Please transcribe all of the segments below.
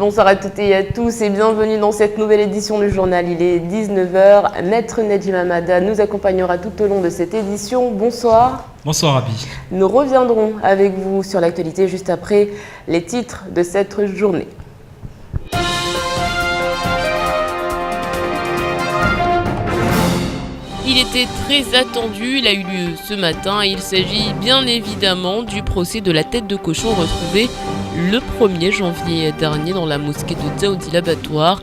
Bonsoir à toutes et à tous et bienvenue dans cette nouvelle édition du journal. Il est 19 heures. Maître Nedjim Hamada nous accompagnera tout au long de cette édition. Bonsoir. Bonsoir Abi. Nous reviendrons avec vous sur l'actualité juste après les titres de cette journée. Il était très attendu, il a eu lieu ce matin. Il s'agit bien évidemment du procès de la tête de cochon retrouvé le 1er janvier dernier dans la mosquée de Dzaoudi l'abattoir.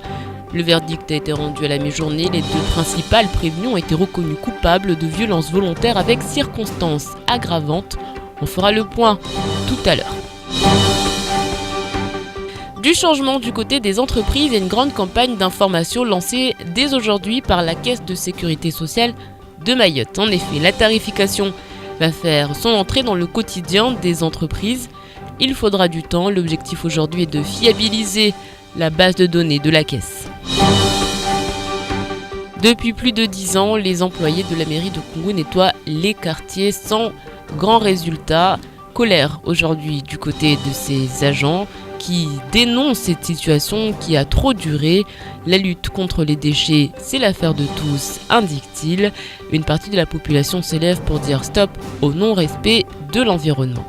Le verdict a été rendu à la mi-journée. Les deux principales prévenus ont été reconnus coupables de violences volontaires avec circonstances aggravantes. On fera le point tout à l'heure. Du changement du côté des entreprises et une grande campagne d'information lancée dès aujourd'hui par la Caisse de sécurité sociale de Mayotte. En effet, la tarification va faire son entrée dans le quotidien des entreprises. Il faudra du temps. L'objectif aujourd'hui est de fiabiliser la base de données de la Caisse. Depuis plus de 10 ans, les employés de la mairie de Koungou nettoient les quartiers sans grand résultat. Colère aujourd'hui du côté de ces agents qui dénoncent cette situation qui a trop duré. La lutte contre les déchets, c'est l'affaire de tous, indique-t-il. Une partie de la population s'élève pour dire stop au non-respect de l'environnement.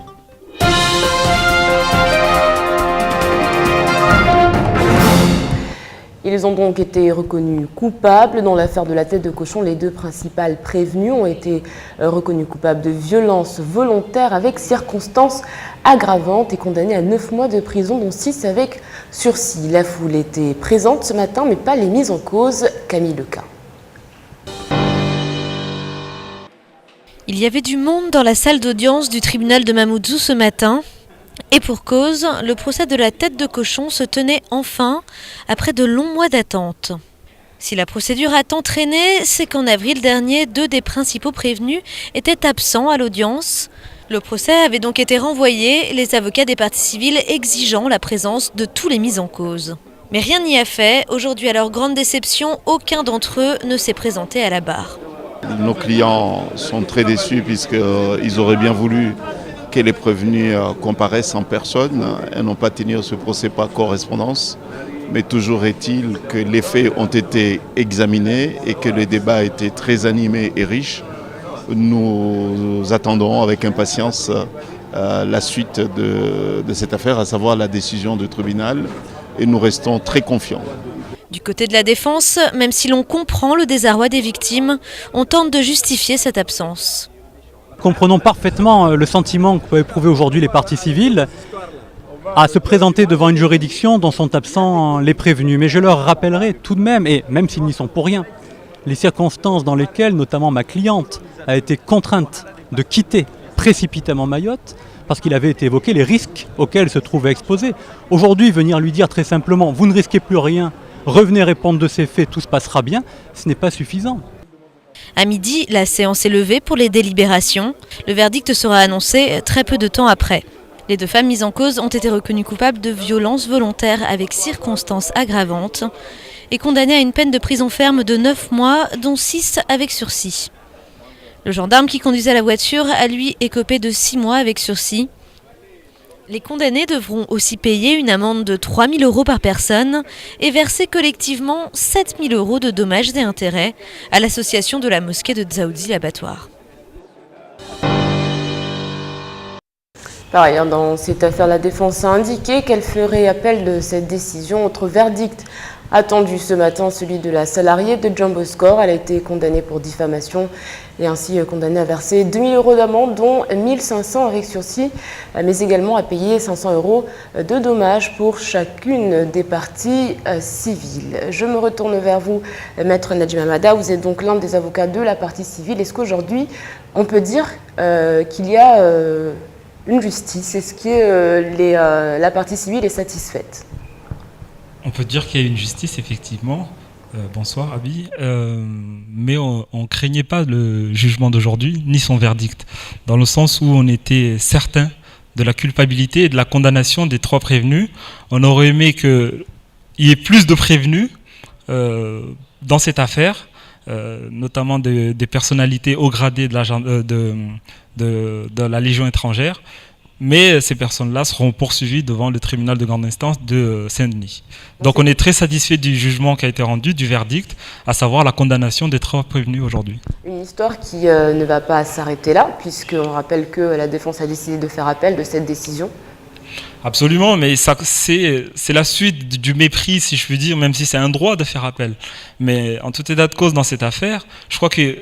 Ils ont donc été reconnus coupables. Dans l'affaire de la tête de cochon, les deux principales prévenus ont été reconnus coupables de violences volontaires avec circonstances aggravantes et condamnés à 9 mois de prison, dont 6 avec sursis. La foule était présente ce matin, mais pas les mises en cause. Camille Leca. Il y avait du monde dans la salle d'audience du tribunal de Mamoudzou ce matin. Et pour cause, le procès de la tête de cochon se tenait enfin après de longs mois d'attente. Si la procédure a tant traîné, c'est qu'en avril dernier, 2 des principaux prévenus étaient absents à l'audience. Le procès avait donc été renvoyé, les avocats des parties civiles exigeant la présence de tous les mis en cause. Mais rien n'y a fait. Aujourd'hui, à leur grande déception, aucun d'entre eux ne s'est présenté à la barre. Nos clients sont très déçus puisqu'ils auraient bien voulu que les prévenus comparaissent en personne et non pas tenir ce procès par correspondance. Mais toujours est-il que les faits ont été examinés et que le débat a été très animé et riche. Nous attendons avec impatience la suite de cette affaire, à savoir la décision du tribunal, et nous restons très confiants. Du côté de la défense, même si l'on comprend le désarroi des victimes, on tente de justifier cette absence. Comprenons parfaitement le sentiment que peuvent éprouver aujourd'hui les parties civiles à se présenter devant une juridiction dont sont absents les prévenus. Mais je leur rappellerai tout de même, et même s'ils n'y sont pour rien, les circonstances dans lesquelles notamment ma cliente a été contrainte de quitter précipitamment Mayotte parce qu'il avait été évoqué les risques auxquels elle se trouvait exposée. Aujourd'hui, venir lui dire très simplement « vous ne risquez plus rien, revenez répondre de ces faits, tout se passera bien », ce n'est pas suffisant. À midi, la séance est levée pour les délibérations. Le verdict sera annoncé très peu de temps après. Les 2 femmes mises en cause ont été reconnues coupables de violences volontaires avec circonstances aggravantes et condamnées à une peine de prison ferme de 9 mois, dont 6 avec sursis. Le gendarme qui conduisait la voiture a lui écopé de 6 mois avec sursis. Les condamnés devront aussi payer une amende de 3 000 € par personne et verser collectivement 7 000 € de dommages et intérêts à l'association de la mosquée de Dzaoudi l'abattoir. Par ailleurs, dans cette affaire, la défense a indiqué qu'elle ferait appel de cette décision. Autre verdict attendu ce matin, celui de la salariée de Jumbo Score. Elle a été condamnée pour diffamation et ainsi condamnée à verser 2 000 € d'amende, dont 1 500 avec sursis, mais également à payer 500 € de dommages pour chacune des parties civiles. Je me retourne vers vous, Maître Nedjim Hamada. Vous êtes donc l'un des avocats de la partie civile. Est-ce qu'aujourd'hui, on peut dire qu'il y a une justice? Est-ce que la partie civile est satisfaite? On peut dire qu'il y a une justice, effectivement. Bonsoir, Abi. Mais on ne craignait pas le jugement d'aujourd'hui, ni son verdict, dans le sens où on était certain de la culpabilité et de la condamnation des 3 prévenus. On aurait aimé qu'il y ait plus de prévenus dans cette affaire, notamment des personnalités haut gradées de la Légion étrangère. mais ces personnes-là seront poursuivies devant le tribunal de grande instance de Saint-Denis. Donc on est très satisfait du jugement qui a été rendu, du verdict, à savoir la condamnation des 3 prévenus aujourd'hui. Une histoire qui ne va pas s'arrêter là, puisqu'on rappelle que la défense a décidé de faire appel de cette décision. Absolument, mais c'est la suite du mépris, si je puis dire, même si c'est un droit de faire appel. Mais en tout état de cause dans cette affaire, je crois que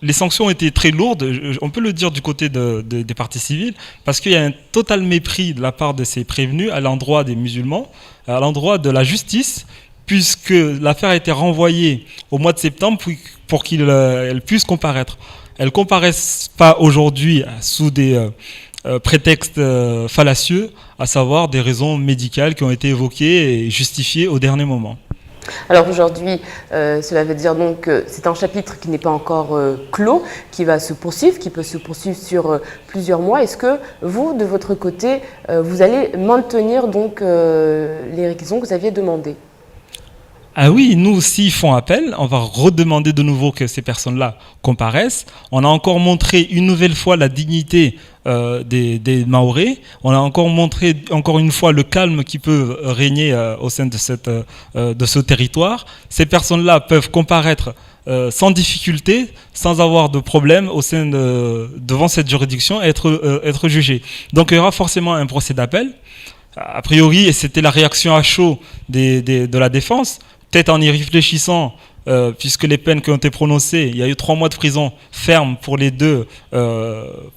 les sanctions ont été très lourdes, on peut le dire du côté des parties civiles, parce qu'il y a un total mépris de la part de ces prévenus à l'endroit des musulmans, à l'endroit de la justice, puisque l'affaire a été renvoyée au mois de septembre pour qu'elle puisse comparaître. Elles ne comparaissent pas aujourd'hui sous des prétextes fallacieux, à savoir des raisons médicales qui ont été évoquées et justifiées au dernier moment. Alors aujourd'hui, cela veut dire donc que c'est un chapitre qui n'est pas encore clos, qui va se poursuivre, qui peut se poursuivre sur plusieurs mois. Est-ce que vous, de votre côté, vous allez maintenir donc les réquisitions que vous aviez demandées ? Ah oui, nous, s'ils font appel, on va redemander de nouveau que ces personnes-là comparaissent. On a encore montré une nouvelle fois la dignité des Mahorais. On a encore montré, encore une fois, le calme qui peut régner au sein de ce territoire. Ces personnes-là peuvent comparaître sans difficulté, sans avoir de problème devant cette juridiction, être jugées. Donc il y aura forcément un procès d'appel. A priori, et c'était la réaction à chaud de la défense, peut-être en y réfléchissant, puisque les peines qui ont été prononcées, il y a eu 3 mois de prison ferme pour les 2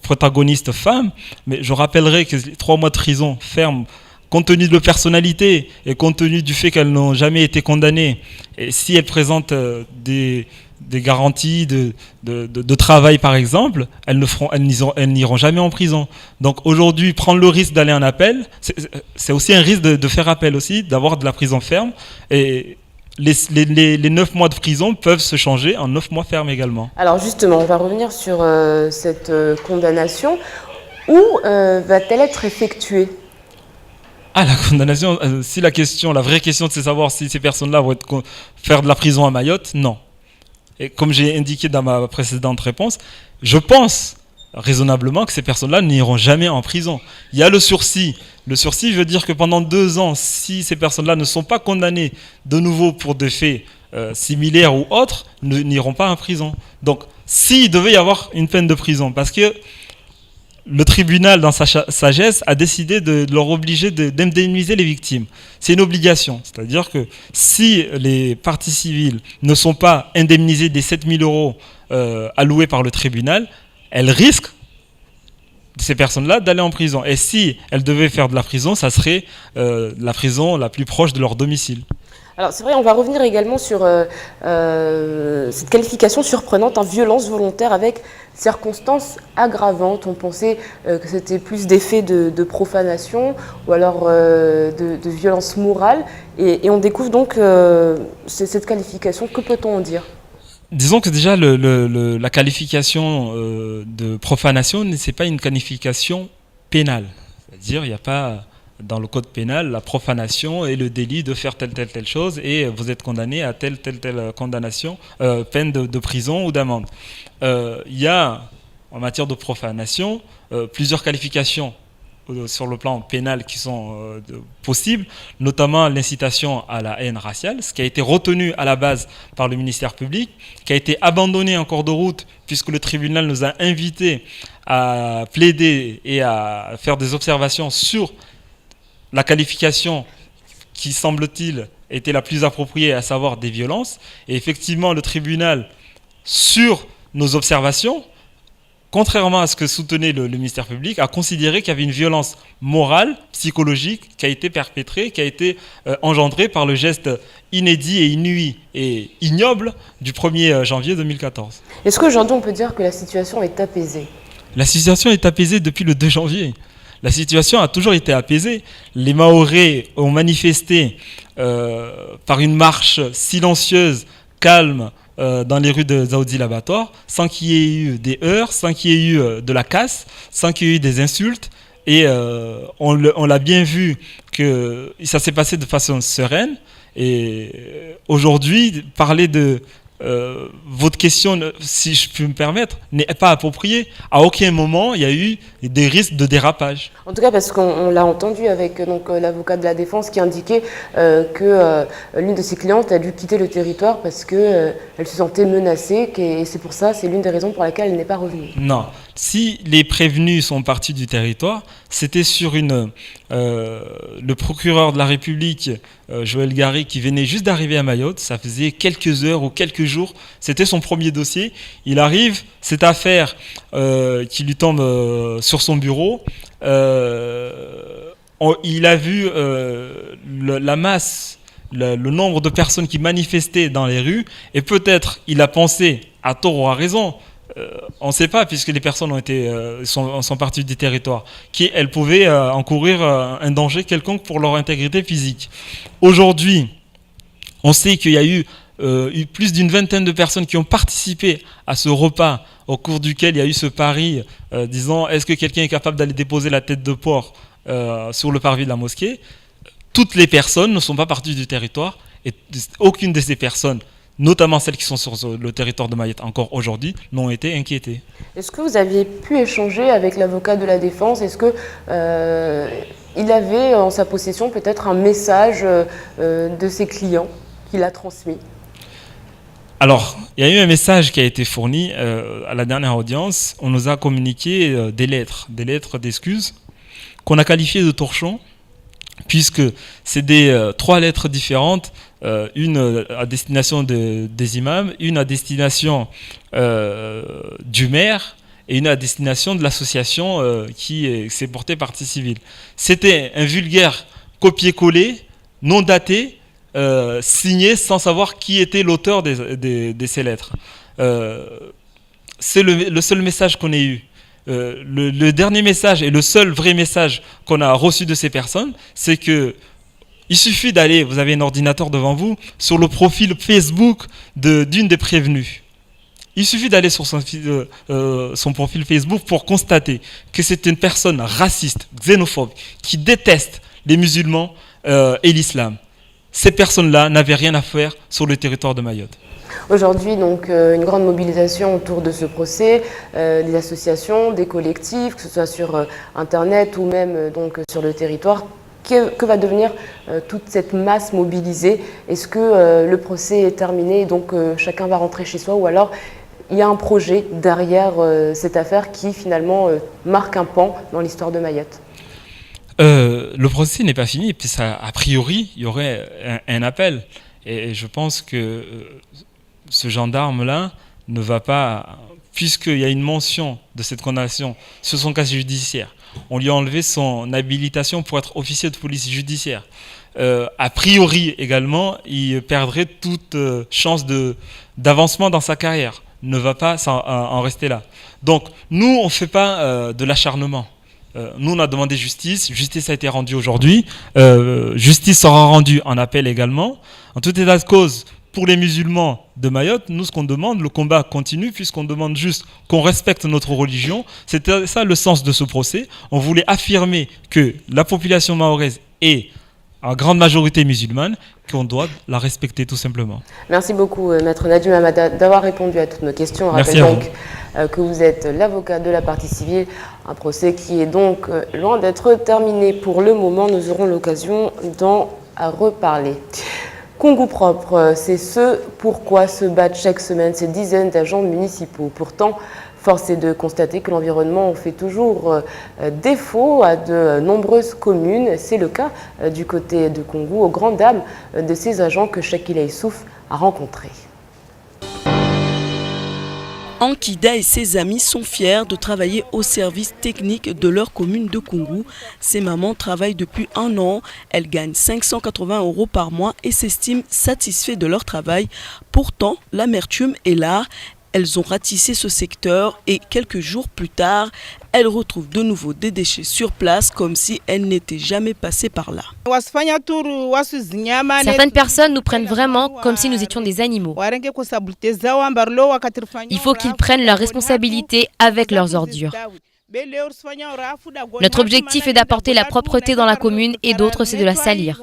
protagonistes femmes, mais je rappellerai que les 3 mois de prison ferme, compte tenu de leur personnalité et compte tenu du fait qu'elles n'ont jamais été condamnées, et si elles présentent des garanties de travail par exemple, elles n'iront jamais en prison. Donc aujourd'hui, prendre le risque d'aller en appel, c'est aussi un risque de faire appel aussi, d'avoir de la prison ferme, et les 9 mois de prison peuvent se changer en 9 mois ferme également. Alors justement, on va revenir sur cette condamnation. Où va-t-elle être effectuée ? Ah, la condamnation, si la vraie question c'est de savoir si ces personnes-là vont faire de la prison à Mayotte, non. Et comme j'ai indiqué dans ma précédente réponse, je pense raisonnablement que ces personnes-là n'iront jamais en prison. Il y a le sursis. Le sursis veut dire que pendant 2 ans, si ces personnes-là ne sont pas condamnées de nouveau pour des faits similaires ou autres, n'iront pas en prison. Donc, s'il devait y avoir une peine de prison, parce que le tribunal, dans sa sagesse, a décidé de leur obliger d'indemniser les victimes. C'est une obligation. C'est-à-dire que si les parties civiles ne sont pas indemnisées des 7 000 € alloués par le tribunal, elles risquent, ces personnes-là, d'aller en prison. Et si elles devaient faire de la prison, ça serait la prison la plus proche de leur domicile. Alors c'est vrai, on va revenir également sur cette qualification surprenante en violence volontaire avec circonstances aggravantes. On pensait que c'était plus des faits de profanation ou alors de violence morale. Et on découvre donc cette qualification. Que peut-on en dire ? Disons que déjà la qualification de profanation, ce n'est pas une qualification pénale. C'est-à-dire il n'y a pas dans le code pénal la profanation et le délit de faire telle chose et vous êtes condamné à telle condamnation, peine de prison ou d'amende. Il y a en matière de profanation plusieurs qualifications sur le plan pénal qui sont possibles, notamment l'incitation à la haine raciale, ce qui a été retenu à la base par le ministère public, qui a été abandonné en cours de route puisque le tribunal nous a invités à plaider et à faire des observations sur la qualification qui, semble-t-il, était la plus appropriée, à savoir des violences. Et effectivement, le tribunal, sur nos observations, contrairement à ce que soutenait le ministère public, a considéré qu'il y avait une violence morale, psychologique, qui a été perpétrée, qui a été engendrée par le geste inédit et inouï et ignoble du 1er janvier 2014. Est-ce qu'aujourd'hui on peut dire que la situation est apaisée ? La situation est apaisée depuis le 2 janvier. La situation a toujours été apaisée. Les Mahorais ont manifesté par une marche silencieuse, calme, dans les rues de Dzaoudzi l'abattoir, sans qu'il y ait eu des heurts, sans qu'il y ait eu de la casse, sans qu'il y ait eu des insultes. Et on l'a bien vu que ça s'est passé de façon sereine. Et aujourd'hui, parler de votre question, si je peux me permettre, n'est pas appropriée. À aucun moment, il y a eu des risques de dérapage. En tout cas, parce qu'on l'a entendu avec l'avocat de la défense qui indiquait que l'une de ses clientes a dû quitter le territoire parce qu'elle se sentait menacée, et c'est pour ça, c'est l'une des raisons pour laquelle elle n'est pas revenue. Non. Si les prévenus sont partis du territoire, c'était sur le procureur de la République, Joël Garry, qui venait juste d'arriver à Mayotte. Ça faisait quelques heures ou quelques jours. C'était son premier dossier. Il arrive, cette affaire qui lui tombe sur son bureau. Il a vu la masse, le nombre de personnes qui manifestaient dans les rues, et peut-être il a pensé, à tort ou à raison, on ne sait pas, puisque les personnes sont parties du territoire, qu'elles pouvaient encourir un danger quelconque pour leur intégrité physique. Aujourd'hui, on sait qu'il y a eu plus d'une vingtaine de personnes qui ont participé à ce repas au cours duquel il y a eu ce pari, disant est-ce que quelqu'un est capable d'aller déposer la tête de porc sur le parvis de la mosquée. Toutes les personnes ne sont pas parties du territoire, et aucune de ces personnes, notamment celles qui sont sur le territoire de Mayotte encore aujourd'hui, n'ont été inquiétées. Est-ce que vous aviez pu échanger avec l'avocat de la défense? Est-ce que il avait en sa possession peut-être un message de ses clients qu'il a transmis? Alors, il y a eu un message qui a été fourni à la dernière audience. On nous a communiqué des lettres d'excuses qu'on a qualifiées de torchons, puisque c'est des 3 lettres différentes, une à destination des imams, une à destination du maire et une à destination de l'association qui s'est portée partie civile. C'était un vulgaire copier-coller, non daté, signé sans savoir qui était l'auteur de ces lettres. C'est le seul message qu'on ait eu. Le dernier message et le seul vrai message qu'on a reçu de ces personnes, c'est que il suffit d'aller, vous avez un ordinateur devant vous, sur le profil Facebook d'une des prévenues. Il suffit d'aller sur son profil Facebook pour constater que c'est une personne raciste, xénophobe, qui déteste les musulmans et l'islam. Ces personnes-là n'avaient rien à faire sur le territoire de Mayotte. Aujourd'hui, donc, une grande mobilisation autour de ce procès, des associations, des collectifs, que ce soit sur Internet ou même donc, sur le territoire. Que va devenir toute cette masse mobilisée? Est-ce que le procès est terminé et donc chacun va rentrer chez soi, ou alors il y a un projet derrière cette affaire qui finalement marque un pan dans l'histoire de Mayotte? Le procès n'est pas fini, puis a priori il y aurait un appel, et je pense que ce gendarme-là ne va pas, puisqu'il y a une mention de cette condamnation sur son casier judiciaire, on lui a enlevé son habilitation pour être officier de police judiciaire. A priori également, il perdrait toute chance d'avancement dans sa carrière. Ne va pas en rester là. Donc nous, on ne fait pas de l'acharnement. Nous, on a demandé justice. Justice a été rendue aujourd'hui. Justice sera rendue en appel également. En tout état de cause, pour les musulmans de Mayotte, nous, ce qu'on demande, le combat continue, puisqu'on demande juste qu'on respecte notre religion. C'était ça le sens de ce procès. On voulait affirmer que la population mahoraise est en grande majorité musulmane, qu'on doit la respecter tout simplement. Merci beaucoup, Maître Nadim Hamada, d'avoir répondu à toutes nos questions. On rappelle donc que vous êtes l'avocat de la partie civile, un procès qui est donc loin d'être terminé pour le moment. Nous aurons l'occasion d'en reparler. Congo propre, c'est ce pourquoi se battent chaque semaine ces dizaines d'agents municipaux. Pourtant, force est de constater que l'environnement fait toujours défaut à de nombreuses communes. C'est le cas du côté de Congo, aux grandes dames de ces agents que Shakila Issouf a rencontrés. Ankida et ses amis sont fiers de travailler au service technique de leur commune de Kungu. Ces mamans travaillent depuis 1 an. Elles gagnent 580 € par mois et s'estiment satisfaits de leur travail. Pourtant, l'amertume est là. Elles ont ratissé ce secteur et quelques jours plus tard, elles retrouvent de nouveau des déchets sur place comme si elles n'étaient jamais passées par là. Certaines personnes nous prennent vraiment comme si nous étions des animaux. Il faut qu'ils prennent leurs responsabilités avec leurs ordures. Notre objectif est d'apporter la propreté dans la commune et d'autres c'est de la salir.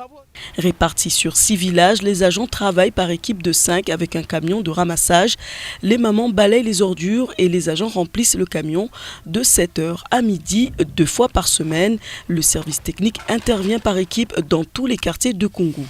Répartis sur 6 villages, les agents travaillent par équipe de 5 avec un camion de ramassage. Les mamans balayent les ordures et les agents remplissent le camion de 7h à midi, 2 fois par semaine. Le service technique intervient par équipe dans tous les quartiers de Koungou.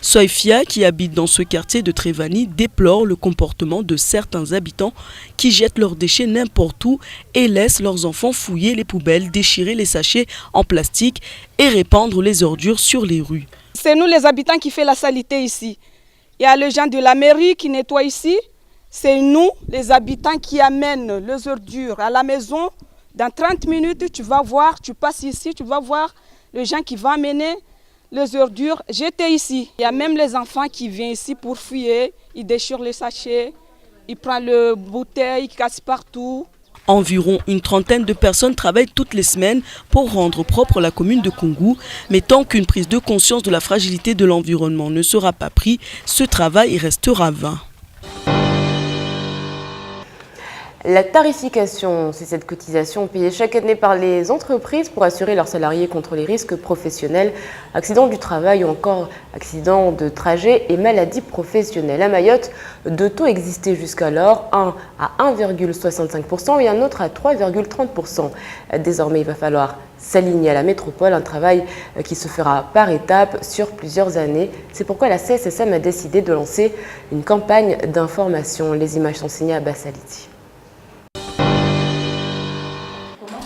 Soifia, qui habite dans ce quartier de Trévani, déplore le comportement de certains habitants qui jettent leurs déchets n'importe où et laissent leurs enfants fouiller les poubelles, déchirer les sachets en plastique et répandre les ordures sur les rues. C'est nous les habitants qui faisons la saleté ici. Il y a les gens de la mairie qui nettoient ici. C'est nous, les habitants, qui amènent les ordures à la maison. Dans 30 minutes, tu vas voir, tu passes ici, tu vas voir les gens qui vont amener les ordures jetées ici. Il y a même les enfants qui viennent ici pour fouiller, ils déchirent les sachets, ils prennent les bouteilles, ils cassent partout. Environ une trentaine de personnes travaillent toutes les semaines pour rendre propre la commune de Koungou. Mais tant qu'une prise de conscience de la fragilité de l'environnement ne sera pas prise, ce travail restera vain. La tarification, c'est cette cotisation payée chaque année par les entreprises pour assurer leurs salariés contre les risques professionnels, accidents du travail ou encore accidents de trajet et maladies professionnelles. À Mayotte, deux taux existaient jusqu'alors, un à 1,65% et un autre à 3,30%. Désormais, il va falloir s'aligner à la métropole, un travail qui se fera par étapes sur plusieurs années. C'est pourquoi la CSSM a décidé de lancer une campagne d'information. Les images sont signées à Bassaliti.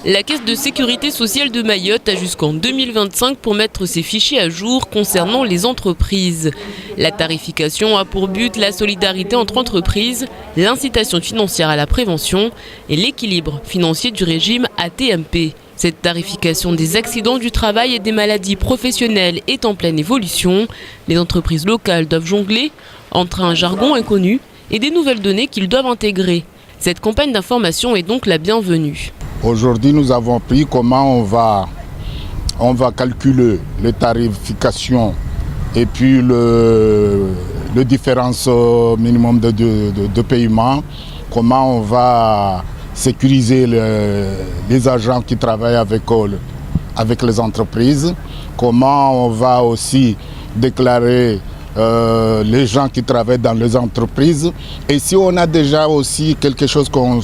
La Caisse de sécurité sociale de Mayotte a jusqu'en 2025 pour mettre ses fichiers à jour concernant les entreprises. La tarification a pour but la solidarité entre entreprises, l'incitation financière à la prévention et l'équilibre financier du régime AT-MP. Cette tarification des accidents du travail et des maladies professionnelles est en pleine évolution. Les entreprises locales doivent jongler entre un jargon inconnu et des nouvelles données qu'ils doivent intégrer. Cette campagne d'information est donc la bienvenue. Aujourd'hui, nous avons pris comment on va calculer les tarifications et puis le différence minimum de paiement, comment on va sécuriser les agents qui travaillent avec les entreprises, comment on va aussi déclarer les gens qui travaillent dans les entreprises. Et si on a déjà aussi quelque chose qu'on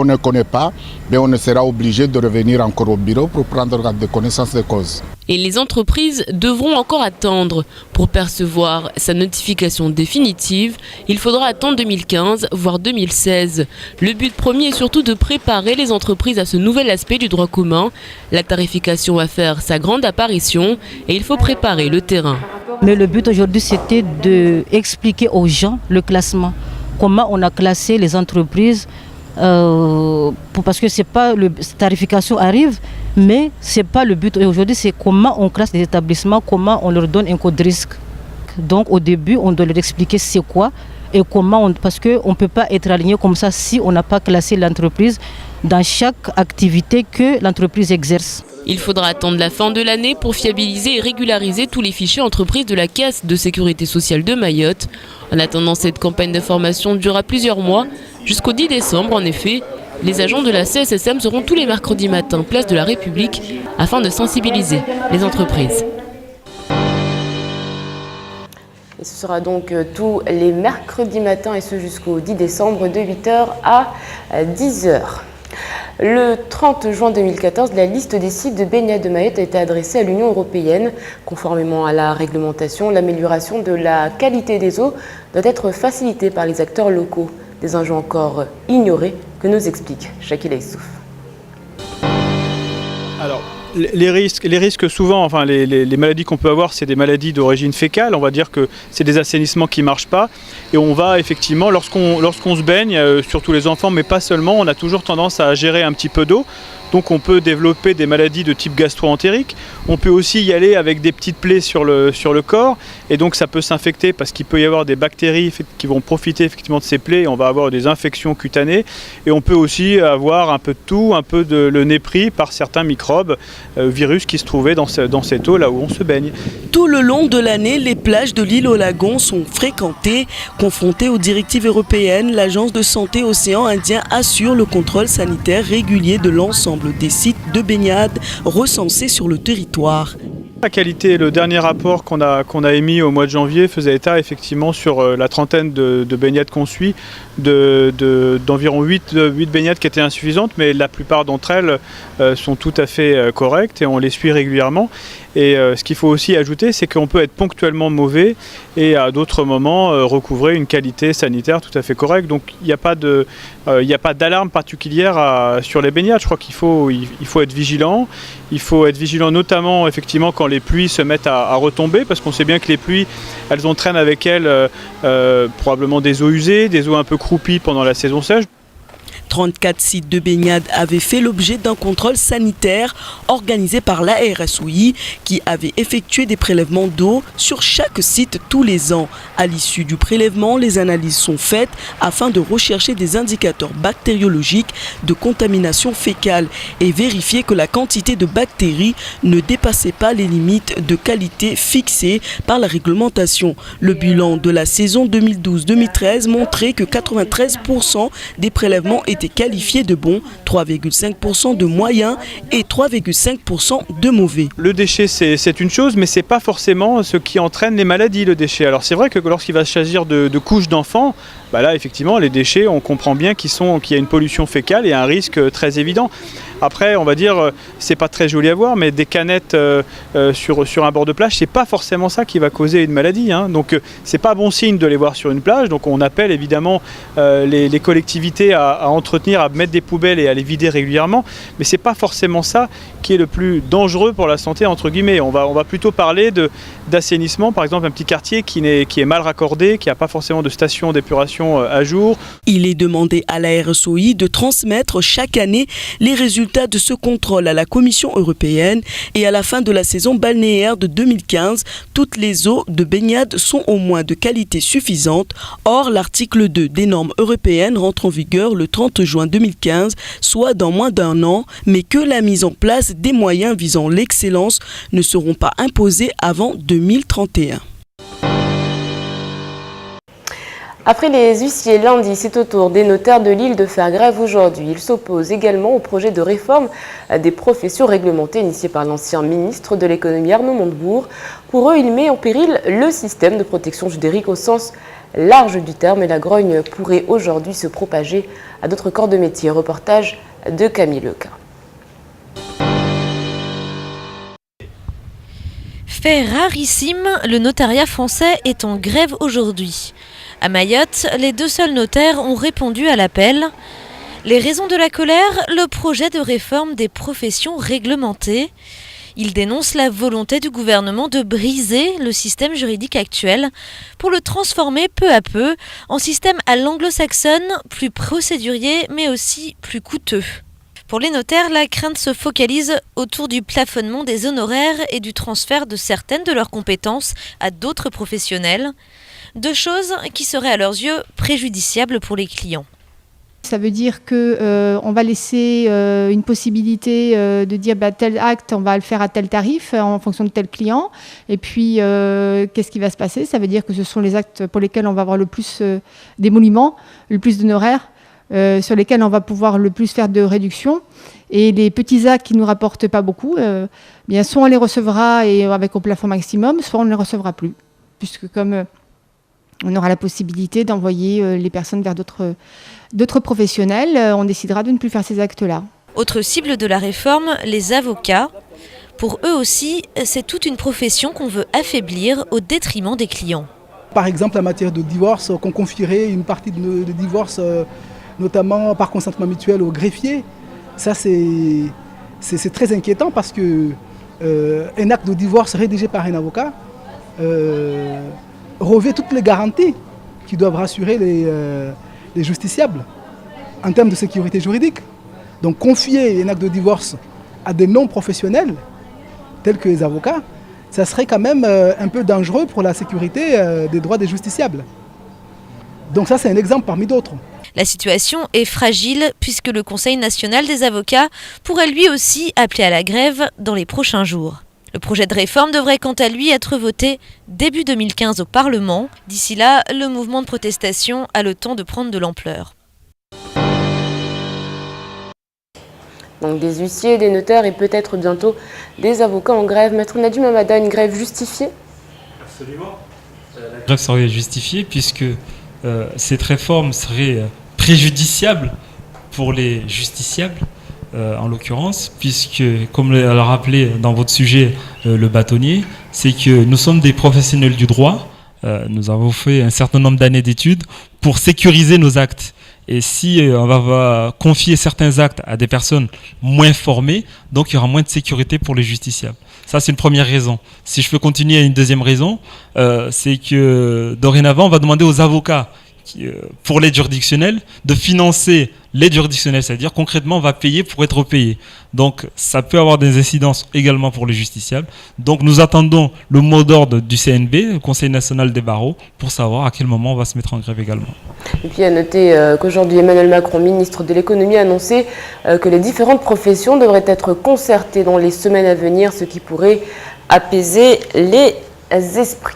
ne connaît pas, bien on sera obligé de revenir encore au bureau pour prendre des connaissances de cause. Et les entreprises devront encore attendre. Pour percevoir sa notification définitive, il faudra attendre 2015, voire 2016. Le but premier est surtout de préparer les entreprises à ce nouvel aspect du droit commun. La tarification va faire sa grande apparition et il faut préparer le terrain. Mais le but aujourd'hui, c'était d'expliquer aux gens le classement. Comment on a classé les entreprises, parce que c'est pas la tarification arrive, mais ce n'est pas le but. Et aujourd'hui, c'est comment on classe les établissements, comment on leur donne un code de risque. Donc au début, on doit leur expliquer c'est quoi et comment, parce qu'on ne peut pas être aligné comme ça si on n'a pas classé l'entreprise dans chaque activité que l'entreprise exerce. Il faudra attendre la fin de l'année pour fiabiliser et régulariser tous les fichiers entreprises de la Caisse de sécurité sociale de Mayotte. En attendant, cette campagne d'information durera plusieurs mois, jusqu'au 10 décembre en effet. Les agents de la CSSM seront tous les mercredis matins, place de la République, afin de sensibiliser les entreprises. Et ce sera donc tous les mercredis matins et ce jusqu'au 10 décembre de 8h à 10h. Le 30 juin 2014, la liste des sites de baignade de Mayotte a été adressée à l'Union européenne. Conformément à la réglementation, l'amélioration de la qualité des eaux doit être facilitée par les acteurs locaux. Des enjeux encore ignorés que nous explique Shakil Aissouf. Alors, les risques souvent, enfin les maladies qu'on peut avoir, c'est des maladies d'origine fécale. On va dire que c'est des assainissements qui ne marchent pas. Et on va effectivement, lorsqu'on se baigne, surtout les enfants, mais pas seulement, on a toujours tendance à gérer un petit peu d'eau. Donc on peut développer des maladies de type gastro-entérique. On peut aussi y aller avec des petites plaies sur le corps. Et donc ça peut s'infecter parce qu'il peut y avoir des bactéries qui vont profiter effectivement de ces plaies. Et on va avoir des infections cutanées. Et on peut aussi avoir un peu de tout, un peu le nez pris par certains microbes. virus qui se trouvait dans cette eau là où on se baigne. Tout le long de l'année, les plages de l'île aux Lagons sont fréquentées. Confrontée aux directives européennes, l'Agence de santé Océan Indien assure le contrôle sanitaire régulier de l'ensemble des sites de baignade recensés sur le territoire. La qualité, le dernier rapport qu'on a émis au mois de janvier faisait état effectivement sur la trentaine de baignades qu'on suit, d'environ 8 baignades qui étaient insuffisantes, mais la plupart d'entre elles sont tout à fait correctes et on les suit régulièrement. Et ce qu'il faut aussi ajouter, c'est qu'on peut être ponctuellement mauvais et à d'autres moments recouvrer une qualité sanitaire tout à fait correcte. Donc il n'y a pas d'alarme particulière sur les baignades. Je crois qu'il faut être vigilant. Il faut être vigilant notamment effectivement quand les pluies se mettent à retomber, parce qu'on sait bien que les pluies, elles entraînent avec elles probablement des eaux usées, des eaux un peu croupies pendant la saison sèche. 34 sites de baignade avaient fait l'objet d'un contrôle sanitaire organisé par la RSOI qui avait effectué des prélèvements d'eau sur chaque site tous les ans. À l'issue du prélèvement, les analyses sont faites afin de rechercher des indicateurs bactériologiques de contamination fécale et vérifier que la quantité de bactéries ne dépassait pas les limites de qualité fixées par la réglementation. Le bilan de la saison 2012-2013 montrait que 93% des prélèvements étaient qualifiés de bons, 3,5% de moyens et 3,5% de mauvais. Le déchet, c'est une chose, mais ce n'est pas forcément ce qui entraîne les maladies, le déchet. Alors c'est vrai que lorsqu'il va s'agir de couches d'enfants, là effectivement les déchets, on comprend bien qu'il y a une pollution fécale et un risque très évident. Après, on va dire, c'est pas très joli à voir, mais des canettes sur un bord de plage, c'est pas forcément ça qui va causer une maladie. Donc c'est pas bon signe de les voir sur une plage. Donc on appelle évidemment les collectivités à entretenir, à mettre des poubelles et à les vider régulièrement. Mais c'est pas forcément ça qui est le plus dangereux pour la santé entre guillemets. On va plutôt parler d'assainissement, par exemple un petit quartier qui est mal raccordé, qui n'a pas forcément de station d'épuration à jour. Il est demandé à la RSOI de transmettre chaque année les résultats de ce contrôle à la Commission européenne et à la fin de la saison balnéaire de 2015, toutes les eaux de baignade sont au moins de qualité suffisante. Or, l'article 2 des normes européennes rentre en vigueur le 30 juin 2015, soit dans moins d'un an, mais que la mise en place des moyens visant l'excellence ne seront pas imposés avant 2031. Après les huissiers lundi, c'est au tour des notaires de Lille de faire grève aujourd'hui. Ils s'opposent également au projet de réforme des professions réglementées initié par l'ancien ministre de l'économie Arnaud Montebourg. Pour eux, il met en péril le système de protection juridique au sens large du terme et la grogne pourrait aujourd'hui se propager à d'autres corps de métier. Reportage de Camille Leca. Fait rarissime, le notariat français est en grève aujourd'hui. À Mayotte, les deux seuls notaires ont répondu à l'appel. Les raisons de la colère, le projet de réforme des professions réglementées. Ils dénoncent la volonté du gouvernement de briser le système juridique actuel pour le transformer peu à peu en système à l'anglo-saxonne, plus procédurier mais aussi plus coûteux. Pour les notaires, la crainte se focalise autour du plafonnement des honoraires et du transfert de certaines de leurs compétences à d'autres professionnels. Deux choses qui seraient à leurs yeux préjudiciables pour les clients. Ça veut dire qu'on va laisser une possibilité de dire tel acte, on va le faire à tel tarif en fonction de tel client. Et puis, qu'est-ce qui va se passer? Ça veut dire que ce sont les actes pour lesquels on va avoir le plus d'émoluments, le plus d'honoraires, sur lesquels on va pouvoir le plus faire de réduction. Et les petits actes qui ne nous rapportent pas beaucoup, bien soit on les recevra et avec au plafond maximum, soit on ne les recevra plus. Puisque comme on aura la possibilité d'envoyer les personnes vers d'autres professionnels, on décidera de ne plus faire ces actes-là. Autre cible de la réforme, les avocats. Pour eux aussi, c'est toute une profession qu'on veut affaiblir au détriment des clients. Par exemple, en matière de divorce, qu'on confierait une partie de divorce, notamment par consentement mutuel au greffier, ça c'est très inquiétant parce que un acte de divorce rédigé par un avocat revêt toutes les garanties qui doivent rassurer les justiciables en termes de sécurité juridique. Donc confier un acte de divorce à des non-professionnels tels que les avocats, ça serait quand même un peu dangereux pour la sécurité des droits des justiciables. Donc ça c'est un exemple parmi d'autres. La situation est fragile puisque le Conseil national des avocats pourrait lui aussi appeler à la grève dans les prochains jours. Le projet de réforme devrait quant à lui être voté début 2015 au Parlement. D'ici là, le mouvement de protestation a le temps de prendre de l'ampleur. Donc des huissiers, des notaires et peut-être bientôt des avocats en grève. Maître Nadim Hamada, une grève justifiée ? Absolument. La grève serait justifiée puisque cette réforme serait préjudiciable pour les justiciables, en l'occurrence, puisque, comme l'a rappelé dans votre sujet le bâtonnier, c'est que nous sommes des professionnels du droit, nous avons fait un certain nombre d'années d'études pour sécuriser nos actes. Et si on va confier certains actes à des personnes moins formées, donc il y aura moins de sécurité pour les justiciables. Ça, c'est une première raison. Si je peux continuer à une deuxième raison, c'est que dorénavant, on va demander aux avocats pour l'aide juridictionnelle de financer l'aide juridictionnelle, c'est-à-dire concrètement on va payer pour être payé. Donc ça peut avoir des incidences également pour les justiciables. Donc nous attendons le mot d'ordre du CNB, le Conseil national des barreaux, pour savoir à quel moment on va se mettre en grève également. Et puis à noter qu'aujourd'hui Emmanuel Macron, ministre de l'économie, a annoncé que les différentes professions devraient être concertées dans les semaines à venir, ce qui pourrait apaiser les esprits.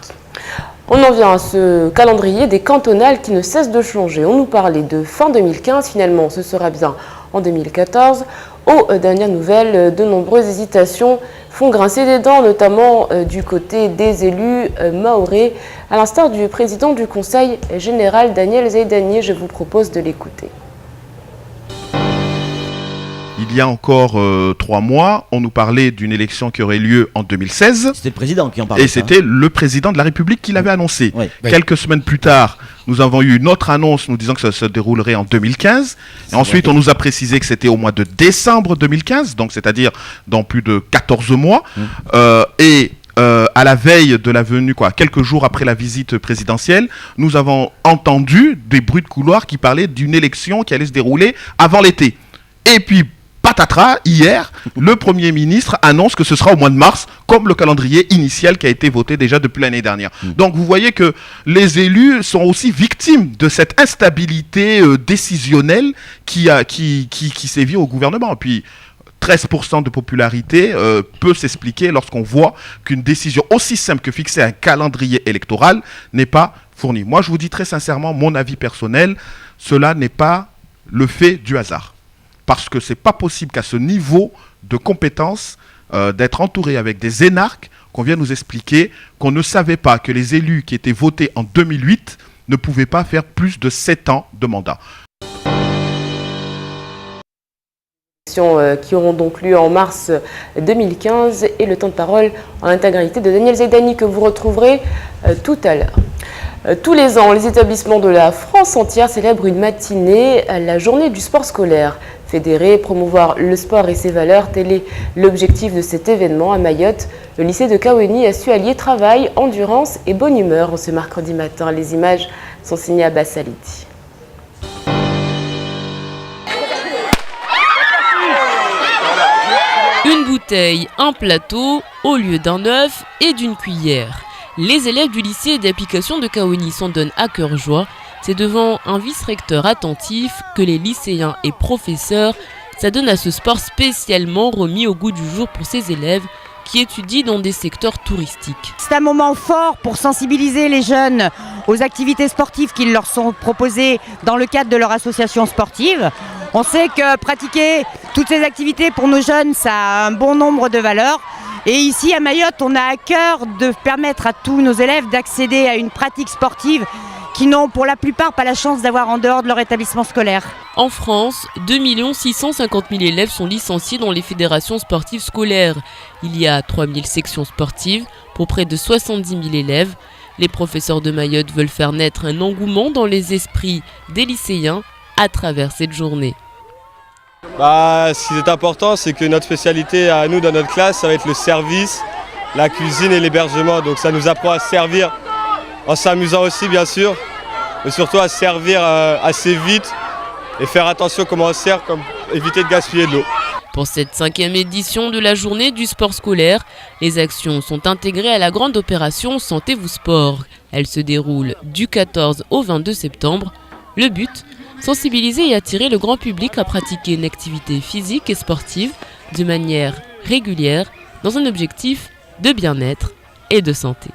On en vient à ce calendrier des cantonales qui ne cesse de changer. On nous parlait de fin 2015, finalement ce sera bien en 2014. Aux dernières nouvelles, de nombreuses hésitations font grincer des dents, notamment du côté des élus mahorais, à l'instar du président du Conseil général, Daniel Zaidani. Je vous propose de l'écouter. Il y a encore 3 mois, on nous parlait d'une élection qui aurait lieu en 2016. C'était le président qui en parlait. Et c'était le président de la République qui l'avait annoncé. Oui. Quelques semaines plus tard, nous avons eu une autre annonce nous disant que ça se déroulerait en 2015. Et ensuite, on nous a précisé que c'était au mois de décembre 2015, donc c'est-à-dire dans plus de 14 mois. À la veille de la venue, quelques jours après la visite présidentielle, nous avons entendu des bruits de couloir qui parlaient d'une élection qui allait se dérouler avant l'été. Et puis, patatras, hier, le Premier ministre annonce que ce sera au mois de mars, comme le calendrier initial qui a été voté déjà depuis l'année dernière. Donc vous voyez que les élus sont aussi victimes de cette instabilité décisionnelle qui sévit au gouvernement. Et puis 13% de popularité peut s'expliquer lorsqu'on voit qu'une décision aussi simple que fixer un calendrier électoral n'est pas fournie. Moi, je vous dis très sincèrement, mon avis personnel, cela n'est pas le fait du hasard. Parce que ce n'est pas possible qu'à ce niveau de compétence, d'être entouré avec des énarques, qu'on vient nous expliquer qu'on ne savait pas que les élus qui étaient votés en 2008 ne pouvaient pas faire plus de 7 ans de mandat. Qui auront donc lieu en mars 2015 et le temps de parole en intégralité de Daniel Zaidani que vous retrouverez tout à l'heure. Tous les ans, les établissements de la France entière célèbrent une matinée, la journée du sport scolaire. Fédérer, promouvoir le sport et ses valeurs, tel est l'objectif de cet événement à Mayotte. Le lycée de Kaweni a su allier travail, endurance et bonne humeur en ce mercredi matin. Les images sont signées à Bassaliti. Une bouteille, un plateau, au lieu d'un œuf et d'une cuillère. Les élèves du lycée d'application de Kaweni s'en donnent à cœur joie. C'est devant un vice-recteur attentif que les lycéens et professeurs s'adonnent à ce sport spécialement remis au goût du jour pour ces élèves qui étudient dans des secteurs touristiques. C'est un moment fort pour sensibiliser les jeunes aux activités sportives qui leur sont proposées dans le cadre de leur association sportive. On sait que pratiquer toutes ces activités pour nos jeunes, ça a un bon nombre de valeurs. Et ici à Mayotte, on a à cœur de permettre à tous nos élèves d'accéder à une pratique sportive qui n'ont pour la plupart pas la chance d'avoir en dehors de leur établissement scolaire. En France, 2 650 000 élèves sont licenciés dans les fédérations sportives scolaires. Il y a 3 000 sections sportives pour près de 70 000 élèves. Les professeurs de Mayotte veulent faire naître un engouement dans les esprits des lycéens à travers cette journée. Ce qui est important, c'est que notre spécialité à nous dans notre classe, ça va être le service, la cuisine et l'hébergement. Donc ça nous apprend à servir en s'amusant aussi bien sûr, mais surtout à servir assez vite et faire attention comment on sert, comme éviter de gaspiller de l'eau. Pour cette 5e édition de la journée du sport scolaire, les actions sont intégrées à la grande opération Sentez-vous sport. Elle se déroule du 14 au 22 septembre. Le but, Sensibiliser et attirer le grand public à pratiquer une activité physique et sportive de manière régulière dans un objectif de bien-être et de santé.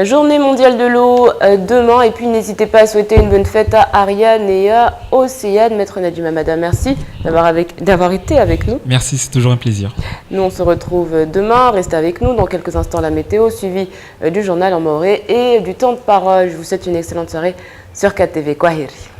Journée mondiale de l'eau demain, et puis n'hésitez pas à souhaiter une bonne fête à Ariane et à Océane. Maître Nadjuma Mada, merci d'avoir été avec nous. Merci, c'est toujours un plaisir. Nous on se retrouve demain, restez avec nous, dans quelques instants la météo, suivi du journal en maoré et du temps de parole. Je vous souhaite une excellente soirée sur KTV Kwaheri.